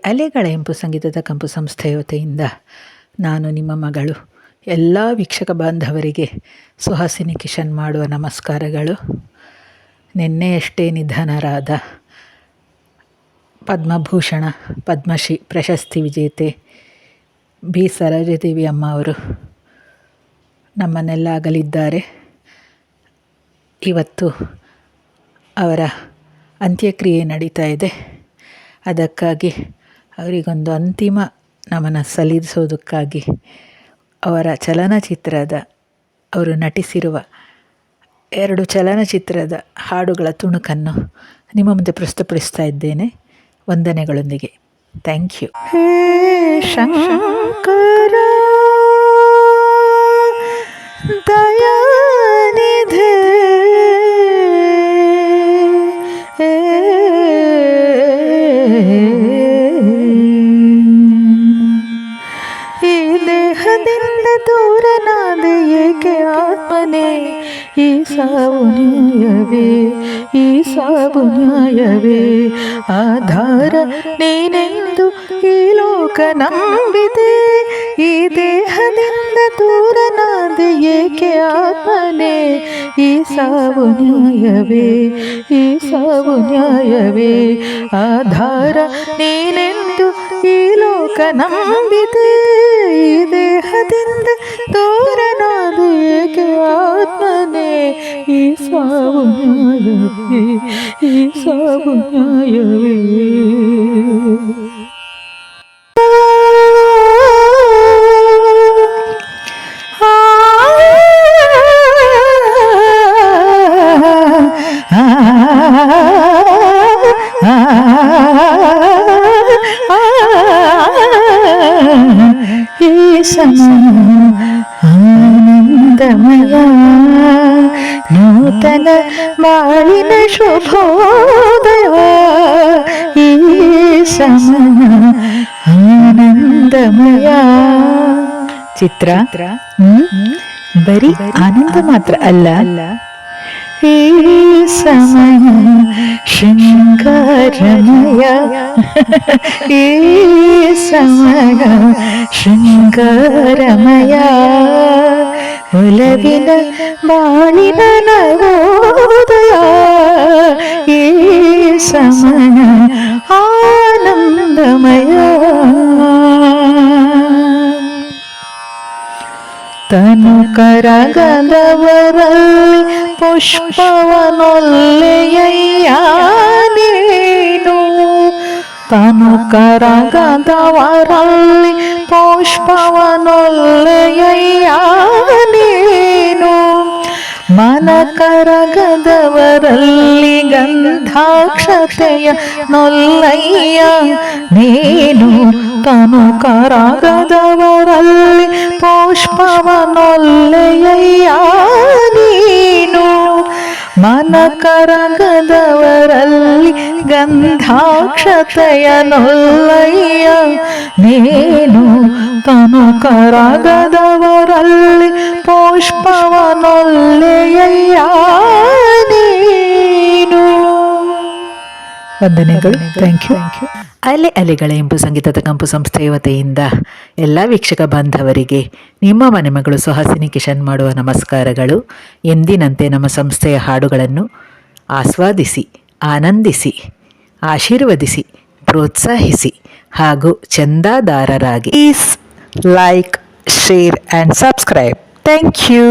ಅಲೆಗಳ ಇಂಪು ಸಂಗೀತದ ಕಂಪು ಸಂಸ್ಥೆಯ ವತಿಯಿಂದ ನಾನು ನಿಮ್ಮ ಮಗಳು ಎಲ್ಲ ವೀಕ್ಷಕ ಬಾಂಧವರಿಗೆ ಸುಹಾಸಿನಿ ಕಿಶನ್ ಮಾಡುವ ನಮಸ್ಕಾರಗಳು. ನಿನ್ನೆಯಷ್ಟೇ ನಿಧನರಾದ ಪದ್ಮಭೂಷಣ ಪದ್ಮಶ್ರೀ ಪ್ರಶಸ್ತಿ ವಿಜೇತೆ ಬಿ ಸರೋಜಾದೇವಿ ಅಮ್ಮ ಅವರು ನಮ್ಮನ್ನೆಲ್ಲ ಅಗಲಿದ್ದಾರೆ. ಇವತ್ತು ಅವರ ಅಂತ್ಯಕ್ರಿಯೆ ನಡೀತಾ ಇದೆ. ಅದಕ್ಕಾಗಿ ಅವರಿಗೊಂದು ಅಂತಿಮ ನಮನ ಸಲ್ಲಿಸೋದಕ್ಕಾಗಿ ಅವರ ಅವರು ನಟಿಸಿರುವ 2 ಚಲನಚಿತ್ರದ ಹಾಡುಗಳ ತುಣುಕನ್ನು ನಿಮ್ಮ ಮುಂದೆ ಪ್ರಸ್ತುತಪಡಿಸ್ತಾ ಇದ್ದೇನೆ ವಂದನೆಗಳೊಂದಿಗೆ. Thank you. ಹೇ ಶಂಕರ ದಯಾನಿಧೆ ಈ ದೇಹದಿಂದ ದೂರನಾದ ಏಕೆ ಆತ್ಮನೇ, ಈ ಸಾವು ನ್ಯಾಯವೇ ಆಧಾರ ನೀನೆಂದು ಈ ಲೋಕ ನಂಬಿದೆ. ಈ ದೇಹದಿಂದ ದೂರನಾದ ಏಕೆ ಆತ್ಮನೇ, ಈ ಸಾವು ನ್ಯಾಯವೇ ಆಧಾರ ನೀನೆಂದು ಈ ಲೋಕ ನಂಬಿದೆ. ಈ ದೇಹದಿಂದ ದೂರನಾದ ಏಕೆ ಆತ್ಮನೇ, ಈ ಸಾವು ನ್ಯಾಯವೇ. ಈ ಆನಂದಮಯ ನೂತನ ಬಾಳಿನ ಶುಭೋದಯ. ಈ ಆನಂದಮಯ ಚಿತ್ರ ಬರೀ ಆನಂದ ಮಾತ್ರ ಅಲ್ಲ, ಈ ಸಮಯ ಶೃಂಗಾರಮಯ. ಈ ಸಮಯ ಶೃಂಗಾರಮಯ ಒಲವಿನ ಬಾಳಿನ ನವೋದಯ. ಈ ಸಮಯ ಆನಂದಮಯ. ತನು ಕರಗದವರಲ್ಲಿ ಪುಷ್ಪವನೊಲ್ಲೆಯಯ್ಯ ನೀನು. ತನು ಕರಗದವರಲ್ಲಿ ಪುಷ್ಪವನೊಲ್ಲೆಯಯ್ಯ ನೀನು. ಮನ ಕರಗದವರಲ್ಲಿ ಗಂಧಾಕ್ಷತೆಯ ನೊಲ್ಲಯ್ಯ ನೀನು. ತನು ಕರಗದವರಲ್ಲಿ ಪುಷ್ಪವನೊಲ್ಲೆಯಯ್ಯ ನೀನು. ಮನ ಕರಗದವರಲ್ಲಿ ಗಂಧಾಕ್ಷತೆಯ ನೊಲ್ಲಯ್ಯ ನೀನು. ತನು ಕರಗದವರಲ್ಲಿ ಪುಷ್ಪವನೊಲ್ಲೆಯಯ್ಯ ನೀನು. ವಂದನೆಗಳು. Thank you. ಅಲೆಗಳ ಇಂಪು ಸಂಗೀತದ ಕಂಪು ಸಂಸ್ಥೆಯ ವತಿಯಿಂದ ಎಲ್ಲ ವೀಕ್ಷಕ ಬಾಂಧವರಿಗೆ ನಿಮ್ಮ ಮನೆ ಮಗಳು ಸುಹಾಸಿನಿ ಕಿಶನ್ ಮಾಡುವ ನಮಸ್ಕಾರಗಳು. ಎಂದಿನಂತೆ ನಮ್ಮ ಸಂಸ್ಥೆಯ ಹಾಡುಗಳನ್ನು ಆಸ್ವಾದಿಸಿ, ಆನಂದಿಸಿ, ಆಶೀರ್ವದಿಸಿ, ಪ್ರೋತ್ಸಾಹಿಸಿ ಹಾಗೂ ಚಂದಾದಾರರಾಗಿ. Please like, share and subscribe. Thank you.